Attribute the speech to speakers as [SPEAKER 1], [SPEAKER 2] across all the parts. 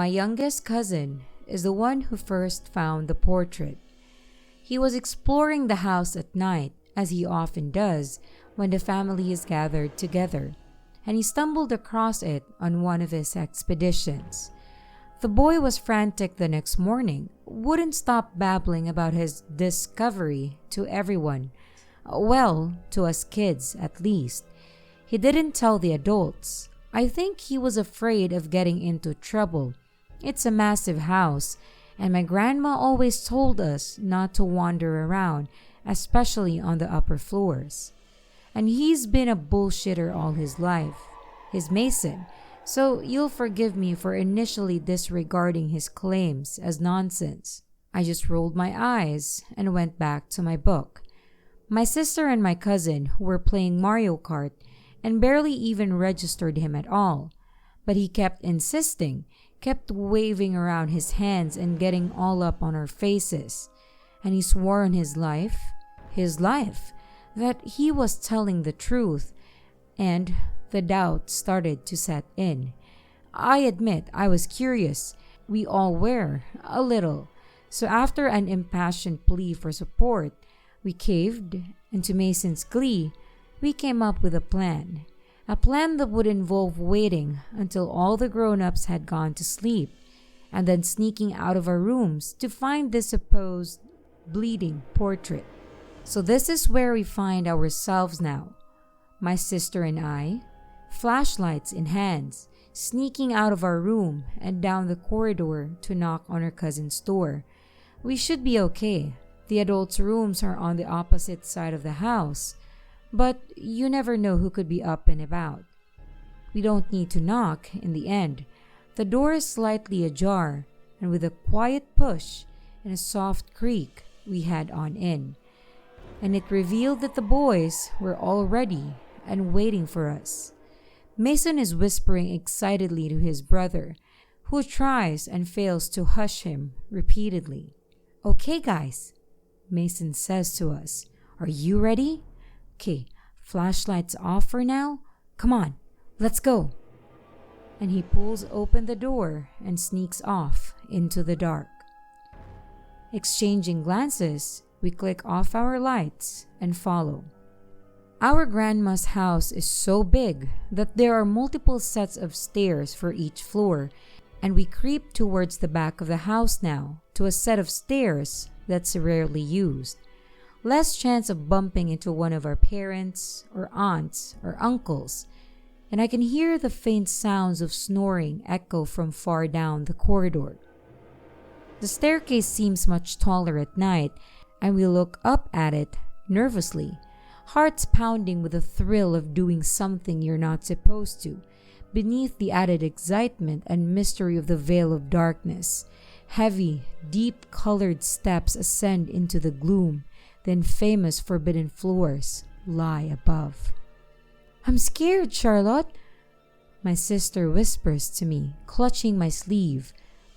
[SPEAKER 1] My youngest cousin is the one who first found the portrait. He was exploring the house at night, as he often does when the family is gathered together, and he stumbled across it on one of his expeditions. The boy was frantic the next morning, wouldn't stop babbling about his discovery to everyone. Well, to us kids at least. He didn't tell the adults. I think he was afraid of getting into trouble. It's a massive house, and my grandma always told us not to wander around, especially on the upper floors. And he's been a bullshitter all his life. He's Mason, so you'll forgive me for initially disregarding his claims as nonsense. I just rolled my eyes and went back to my book. My sister and my cousin were playing Mario Kart and barely even registered him at all. But he kept insisting, kept waving around his hands and getting all up on our faces. And he swore on his life, that he was telling the truth, and the doubt started to set in. I admit I was curious. We all were, a little. So after an impassioned plea for support, we caved, and to Mason's glee, we came up with a plan. A plan that would involve waiting until all the grown-ups had gone to sleep, and then sneaking out of our rooms to find this supposed bleeding portrait. So this is where we find ourselves now. My sister and I, flashlights in hands, sneaking out of our room and down the corridor to knock on our cousin's door. We should be okay. The adults' rooms are on the opposite side of the house, but you never know who could be up and about. We don't need to knock in the end. The door is slightly ajar, and with a quiet push and a soft creak, we head on in. And it revealed that the boys were all ready and waiting for us. Mason is whispering excitedly to his brother, who tries and fails to hush him repeatedly. "Okay, guys," Mason says to us. "Are you ready? Okay, flashlights off for now. Come on, let's go." And he pulls open the door and sneaks off into the dark. Exchanging glances, we click off our lights and follow. Our grandma's house is so big that there are multiple sets of stairs for each floor, and we creep towards the back of the house now to a set of stairs that's rarely used. Less chance of bumping into one of our parents or aunts or uncles, and I can hear the faint sounds of snoring echo from far down the corridor. The staircase seems much taller at night, and we look up at it nervously, hearts pounding with the thrill of doing something you're not supposed to, beneath the added excitement and mystery of the veil of darkness. Heavy, deep-colored steps ascend into the gloom. The infamous forbidden floors lie above. "I'm scared, Charlotte," my sister whispers to me, clutching my sleeve,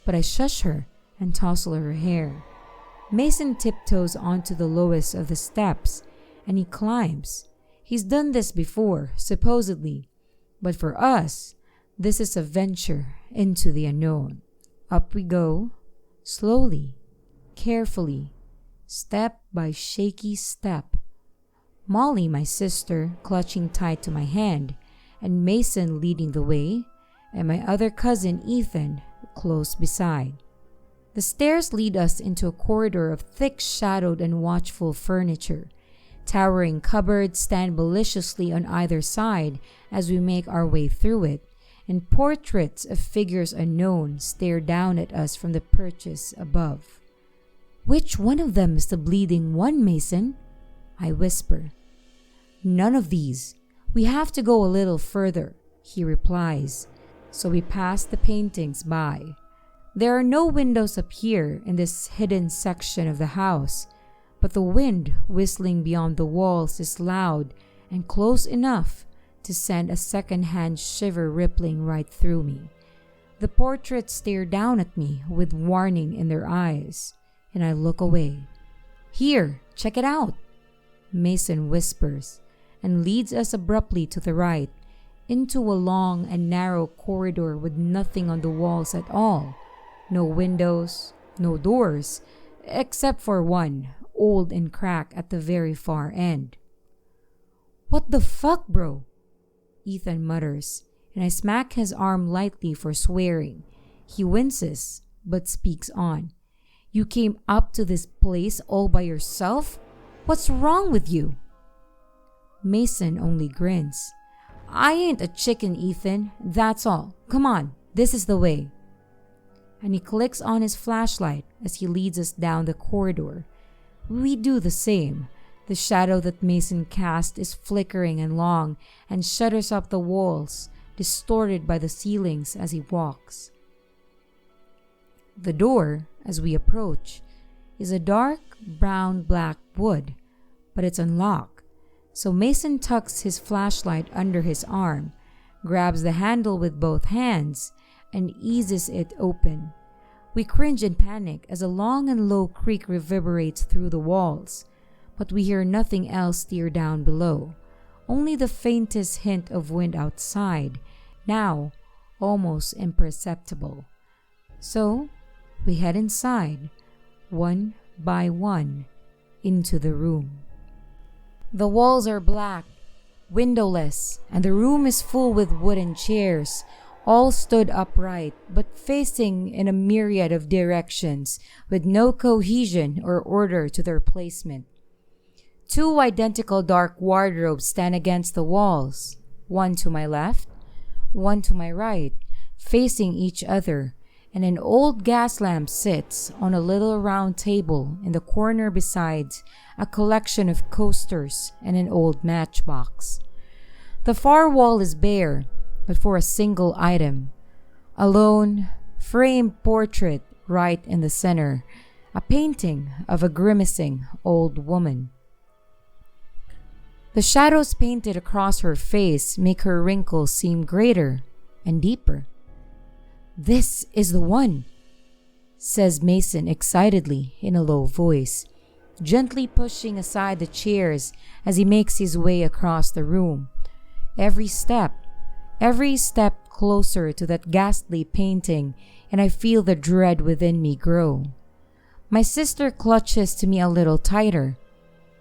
[SPEAKER 1] but I shush her and tousle her hair. Mason tiptoes onto the lowest of the steps, and he climbs. He's done this before, supposedly, but for us, this is a venture into the unknown. Up we go, slowly, carefully, step by shaky step. Molly, my sister, clutching tight to my hand, and Mason leading the way, and my other cousin Ethan close beside. The stairs lead us into a corridor of thick shadowed and watchful furniture. Towering cupboards stand maliciously on either side as we make our way through it, and portraits of figures unknown stare down at us from the perches above. "Which one of them is the bleeding one, Mason?" I whisper. "None of these. We have to go a little further," he replies. So we pass the paintings by. There are no windows up here in this hidden section of the house, but the wind whistling beyond the walls is loud and close enough to send a second-hand shiver rippling right through me. The portraits stare down at me with warning in their eyes, and I look away. "Here, check it out," Mason whispers, and leads us abruptly to the right, into a long and narrow corridor with nothing on the walls at all. No windows, no doors, except for one, old and cracked at the very far end. "What the fuck, bro?" Ethan mutters, and I smack his arm lightly for swearing. He winces, but speaks on. "You came up to this place all by yourself? What's wrong with you?" Mason only grins. "I ain't a chicken, Ethan. That's all. Come on, this is the way." And he clicks on his flashlight as he leads us down the corridor. We do the same. The shadow that Mason cast is flickering and long and shudders up the walls, distorted by the ceilings as he walks. The door, as we approach, is a dark brown-black wood, but it's unlocked. So Mason tucks his flashlight under his arm, grabs the handle with both hands, and eases it open. We cringe in panic as a long and low creak reverberates through the walls, but we hear nothing else steer down below, only the faintest hint of wind outside, now almost imperceptible. So we head inside, one by one, into the room. The walls are black, windowless, and the room is full with wooden chairs, all stood upright but facing in a myriad of directions with no cohesion or order to their placement. Two identical dark wardrobes stand against the walls, one to my left, one to my right, facing each other, and an old gas lamp sits on a little round table in the corner besides a collection of coasters and an old matchbox. The far wall is bare, but for a single item. A lone, framed portrait right in the center, a painting of a grimacing old woman. The shadows painted across her face make her wrinkles seem greater and deeper. "This is the one," says Mason excitedly in a low voice, gently pushing aside the chairs as he makes his way across the room. Every step closer to that ghastly painting, and I feel the dread within me grow. My sister clutches to me a little tighter.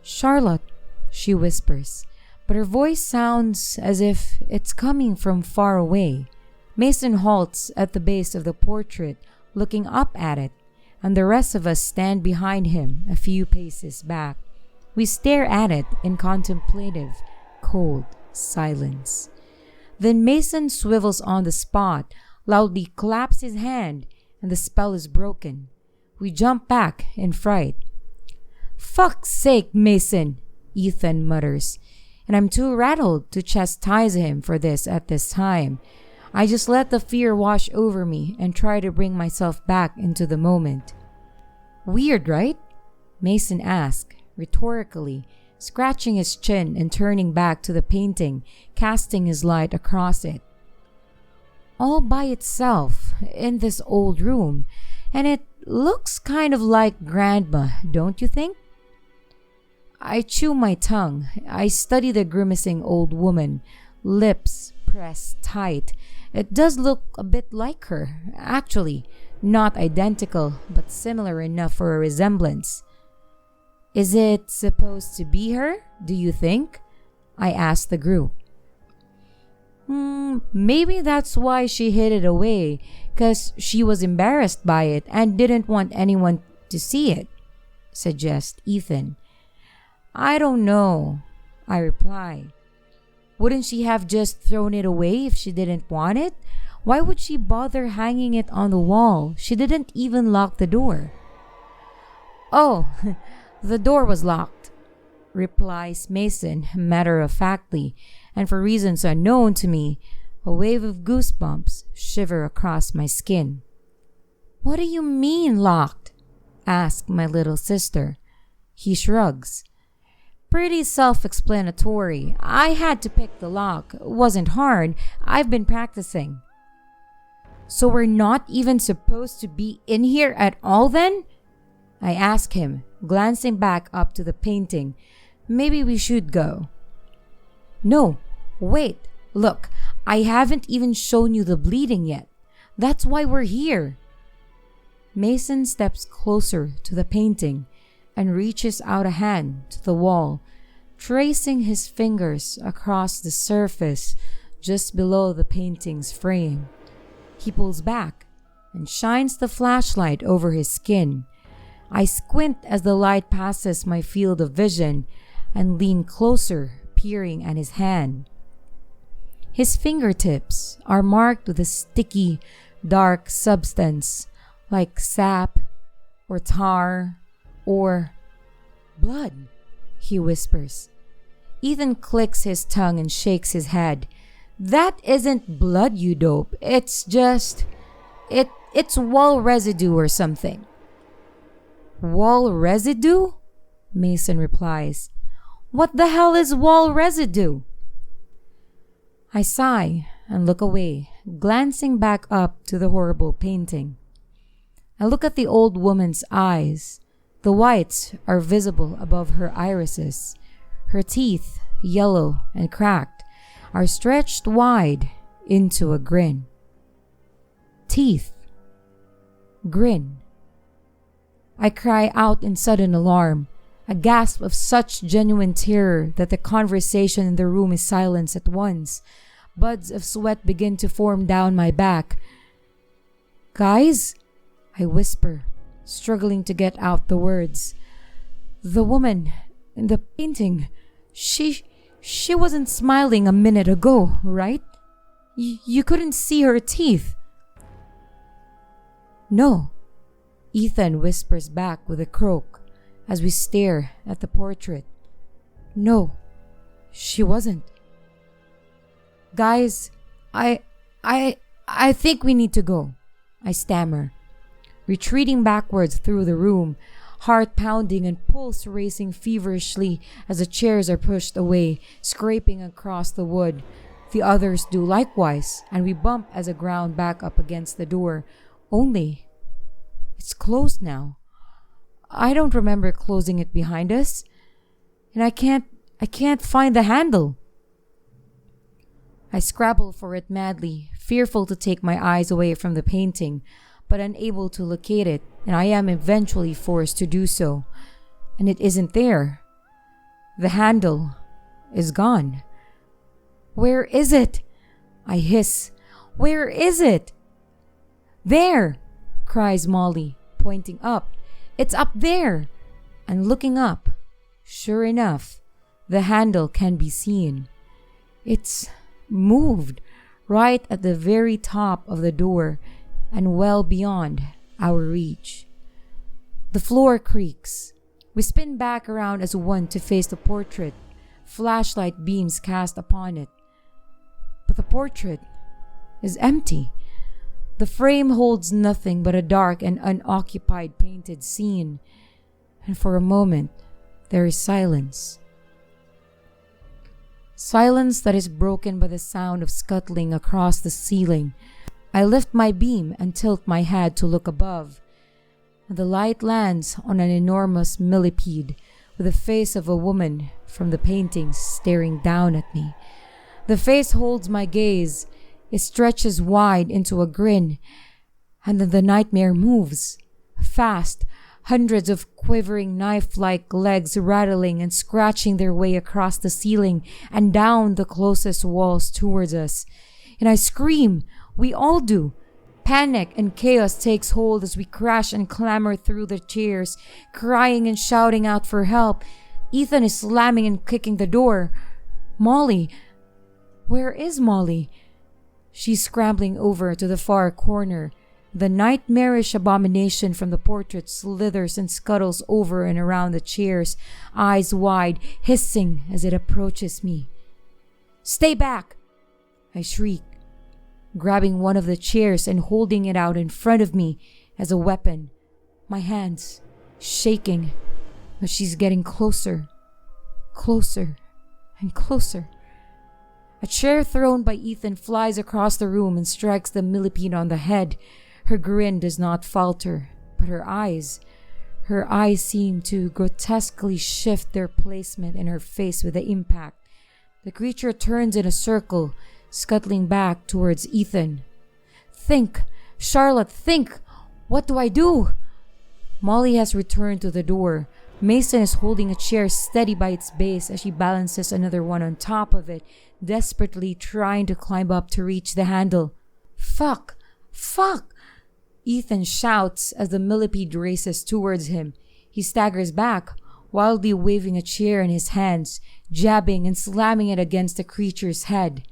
[SPEAKER 1] "Charlotte," she whispers, but her voice sounds as if it's coming from far away. Mason halts at the base of the portrait, looking up at it, and the rest of us stand behind him a few paces back. We stare at it in contemplative, cold silence. Then Mason swivels on the spot, loudly claps his hand, and the spell is broken. We jump back in fright. "Fuck's sake, Mason," Ethan mutters, and I'm too rattled to chastise him for this at this time. I just let the fear wash over me and try to bring myself back into the moment. "Weird, right?" Mason asks, rhetorically, scratching his chin and turning back to the painting, casting his light across it. "All by itself, in this old room, and it looks kind of like Grandma, don't you think?" I chew my tongue. I study the grimacing old woman, lips pressed tight. It does look a bit like her, actually. Not identical, but similar enough for a resemblance. "Is it supposed to be her, do you think?" I asked the group. Maybe that's why she hid it away, 'cause she was embarrassed by it and didn't want anyone to see it," suggests Ethan. "I don't know," I reply. "Wouldn't she have just thrown it away if she didn't want it? Why would she bother hanging it on the wall? She didn't even lock the door." "Oh, the door was locked," replies Mason matter-of-factly, and for reasons unknown to me, a wave of goosebumps shiver across my skin. "What do you mean locked?" asks my little sister. He shrugs. "Pretty self-explanatory. I had to pick the lock. It wasn't hard. I've been practicing." "So we're not even supposed to be in here at all then?" I ask him, glancing back up to the painting. "Maybe we should go." "No, wait. Look, I haven't even shown you the bleeding yet. That's why we're here. Mason steps closer to the painting and reaches out a hand to the wall, tracing his fingers across the surface just below the painting's frame. He pulls back and shines the flashlight over his skin. I squint as the light passes my field of vision and lean closer, peering at his hand. His fingertips are marked with a sticky, dark substance like sap or tar or blood, he whispers. Ethan clicks his tongue and shakes his head. That isn't blood, you dope. It's just... It's wall residue or something. Wall residue? Mason replies. What the hell is wall residue? I sigh and look away, glancing back up to the horrible painting. I look at the old woman's eyes. The whites are visible above her irises. Her teeth, yellow and cracked, are stretched wide into a grin. Teeth. Grin. I cry out in sudden alarm, a gasp of such genuine terror that the conversation in the room is silenced at once. Buds of sweat begin to form down my back. Guys? I whisper, struggling to get out the words. The woman in the painting, she wasn't smiling a minute ago, right? You couldn't see her teeth. No, Ethan whispers back with a croak as we stare at the portrait. No, she wasn't. Guys, I think we need to go, I stammer, retreating backwards through the room, heart pounding and pulse racing feverishly as the chairs are pushed away, scraping across the wood. The others do likewise, and we bump as the ground back up against the door. Only, it's closed now. I don't remember closing it behind us, and I can't find the handle. I scrabble for it madly, fearful to take my eyes away from the painting, but unable to locate it, and I am eventually forced to do so. And it isn't there. The handle is gone. Where is it? I hiss. Where is it? There, cries Molly, pointing up. It's up there. And looking up, sure enough, the handle can be seen. It's moved right at the very top of the door and well beyond our reach. The floor creaks. We spin back around as one to face the portrait, flashlight beams cast upon it. But the portrait is empty. The frame holds nothing but a dark and unoccupied painted scene, and for a moment there is silence. Silence that is broken by the sound of scuttling across the ceiling. I lift my beam and tilt my head to look above. The light lands on an enormous millipede with the face of a woman from the painting staring down at me. The face holds my gaze. It stretches wide into a grin, and then the nightmare moves. Fast, hundreds of quivering knife-like legs rattling and scratching their way across the ceiling and down the closest walls towards us. And I scream. We all do. Panic and chaos takes hold as we crash and clamber through the chairs, crying and shouting out for help. Ethan is slamming and kicking the door. Molly. Where is Molly? She's scrambling over to the far corner. The nightmarish abomination from the portrait slithers and scuttles over and around the chairs, eyes wide, hissing as it approaches me. Stay back! I shriek, grabbing one of the chairs and holding it out in front of me as a weapon. My hands shaking, but she's getting closer, closer, and closer. A chair thrown by Ethan flies across the room and strikes the millipede on the head. Her grin does not falter, but her eyes seem to grotesquely shift their placement in her face with the impact. The creature turns in a circle, scuttling back towards Ethan. Think! Charlotte, think! What do I do? Molly has returned to the door. Mason is holding a chair steady by its base as she balances another one on top of it, desperately trying to climb up to reach the handle. Fuck! Fuck! Ethan shouts as the millipede races towards him. He staggers back, wildly waving a chair in his hands, jabbing and slamming it against the creature's head.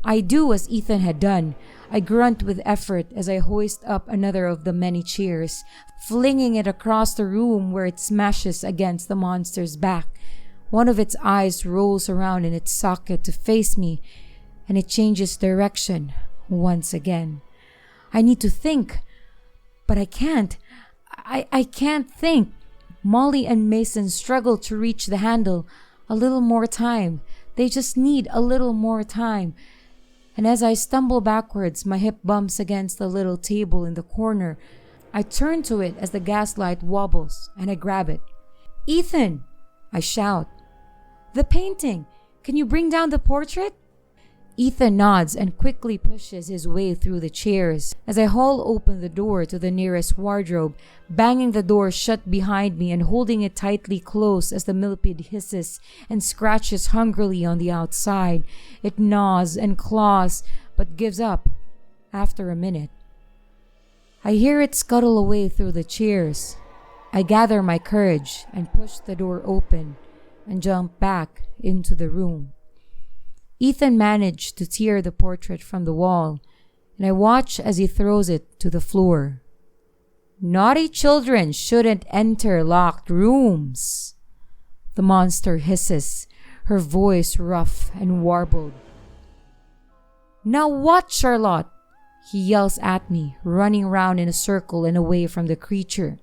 [SPEAKER 1] I do as Ethan had done. I grunt with effort as I hoist up another of the many chairs, flinging it across the room where it smashes against the monster's back. One of its eyes rolls around in its socket to face me, and it changes direction once again. I need to think, but I can't. I can't think. Molly and Mason struggle to reach the handle. A little more time. They just need a little more time. And as I stumble backwards, my hip bumps against the little table in the corner. I turn to it as the gaslight wobbles, and I grab it. Ethan! I shout. The painting! Can you bring down the portrait? Ethan nods and quickly pushes his way through the chairs as I haul open the door to the nearest wardrobe, banging the door shut behind me and holding it tightly closed as the millipede hisses and scratches hungrily on the outside. It gnaws and claws, but gives up after a minute. I hear it scuttle away through the chairs. I gather my courage and push the door open and jump back into the room. Ethan managed to tear the portrait from the wall, and I watch as he throws it to the floor. Naughty children shouldn't enter locked rooms, the monster hisses, her voice rough and warbled. Now what, Charlotte? He yells at me, running round in a circle and away from the creature.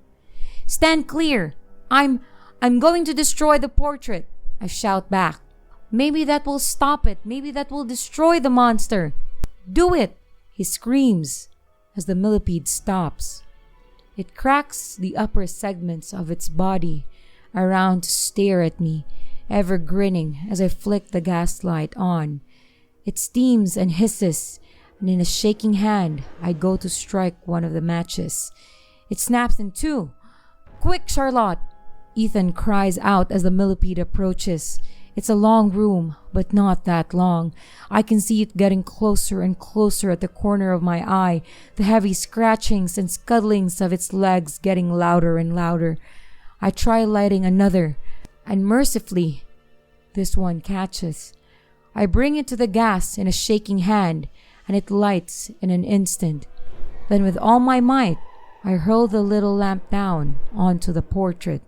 [SPEAKER 1] Stand clear! I'm going to destroy the portrait, I shout back. Maybe that will stop it. Maybe that will destroy the monster. Do it, he screams as the millipede stops. It cracks the upper segments of its body around to stare at me, ever grinning as I flick the gaslight on. It steams and hisses, and in a shaking hand, I go to strike one of the matches. It snaps in two. Quick, Charlotte! Ethan cries out as the millipede approaches. It's a long room, but not that long. I can see it getting closer and closer at the corner of my eye, the heavy scratchings and scuttlings of its legs getting louder and louder. I try lighting another, and mercifully, this one catches. I bring it to the gas in a shaking hand, and it lights in an instant. Then with all my might, I hurl the little lamp down onto the portrait.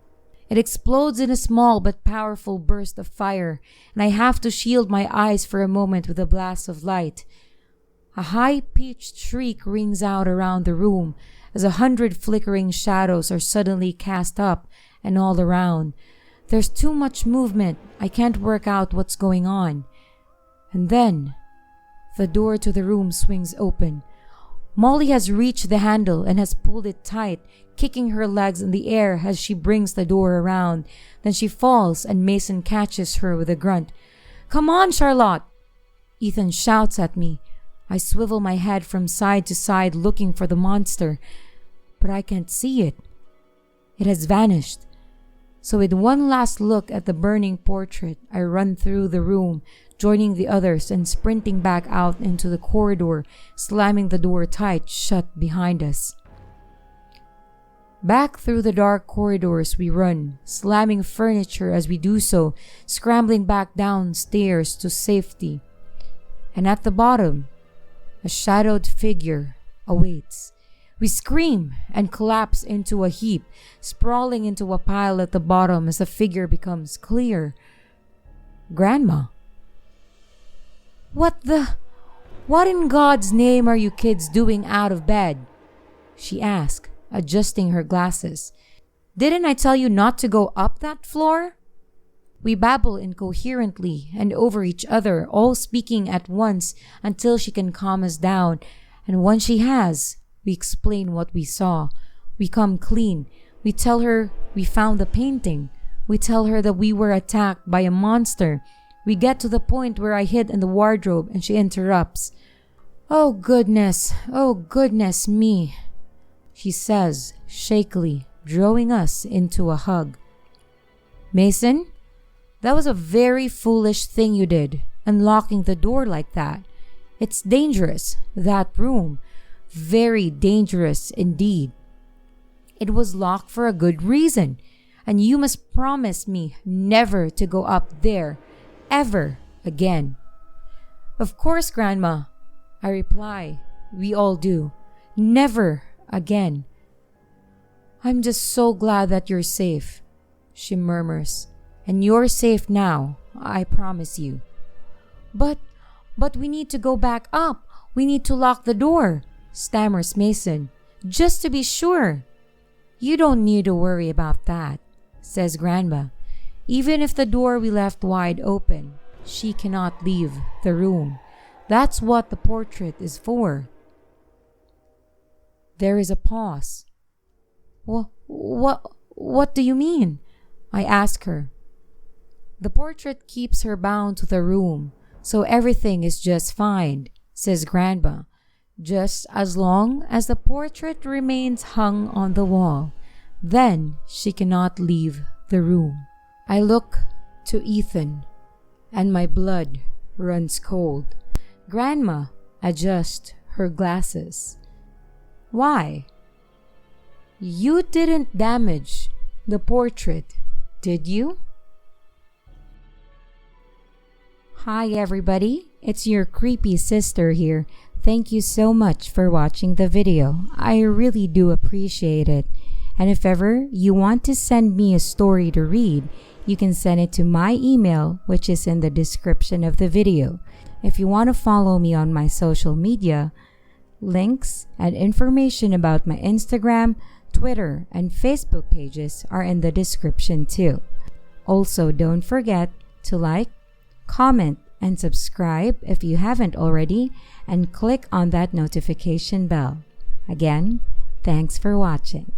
[SPEAKER 1] It explodes in a small but powerful burst of fire, and I have to shield my eyes for a moment with a blast of light. A high-pitched shriek rings out around the room as 100 flickering shadows are suddenly cast up and all around. There's too much movement. I can't work out what's going on. And then, the door to the room swings open. Molly has reached the handle and has pulled it tight, kicking her legs in the air as she brings the door around. Then she falls and Mason catches her with a grunt. Come on, Charlotte! Ethan shouts at me. I swivel my head from side to side looking for the monster, but I can't see it. It has vanished. So with one last look at the burning portrait, I run through the room, joining the others and sprinting back out into the corridor, slamming the door tight shut behind us. Back through the dark corridors we run, slamming furniture as we do so, scrambling back downstairs to safety. And at the bottom, a shadowed figure awaits. We scream and collapse into a heap, sprawling into a pile at the bottom as the figure becomes clear. Grandma. What in God's name are you kids doing out of bed? She asked, adjusting her glasses. Didn't I tell you not to go up that floor? We babble incoherently and over each other, all speaking at once until she can calm us down. And once she has, we explain what we saw. We come clean. We tell her we found the painting. We tell her that we were attacked by a monster. We get to the point where I hid in the wardrobe and she interrupts. Oh goodness me, she says shakily, drawing us into a hug. Mason, that was a very foolish thing you did, unlocking the door like that. It's dangerous, that room. Very dangerous indeed. It was locked for a good reason, and you must promise me never to go up there, ever again. Of course, Grandma, I reply. We all do. Never again. I'm just so glad that you're safe, she murmurs. And you're safe now, I promise you. But we need to go back up. We need to lock the door, stammers Mason, just to be sure. You don't need to worry about that, says Grandma. Even if the door we left wide open, she cannot leave the room. That's what the portrait is for. There is a pause. What do you mean? I ask her. The portrait keeps her bound to the room, so everything is just fine, says Grandma, just as long as the portrait remains hung on the wall. Then she cannot leave the room. I look to Ethan, and my blood runs cold. Grandma adjusts her glasses. Why? You didn't damage the portrait, did you? Hi everybody, it's your creepy sister here. Thank you so much for watching the video. I really do appreciate it. And if ever you want to send me a story to read, you can send it to my email, which is in the description of the video. If you want to follow me on my social media, links and information about my Instagram, Twitter, and Facebook pages are in the description too. Also, don't forget to like, comment, and subscribe if you haven't already, and click on that notification bell. Again, thanks for watching.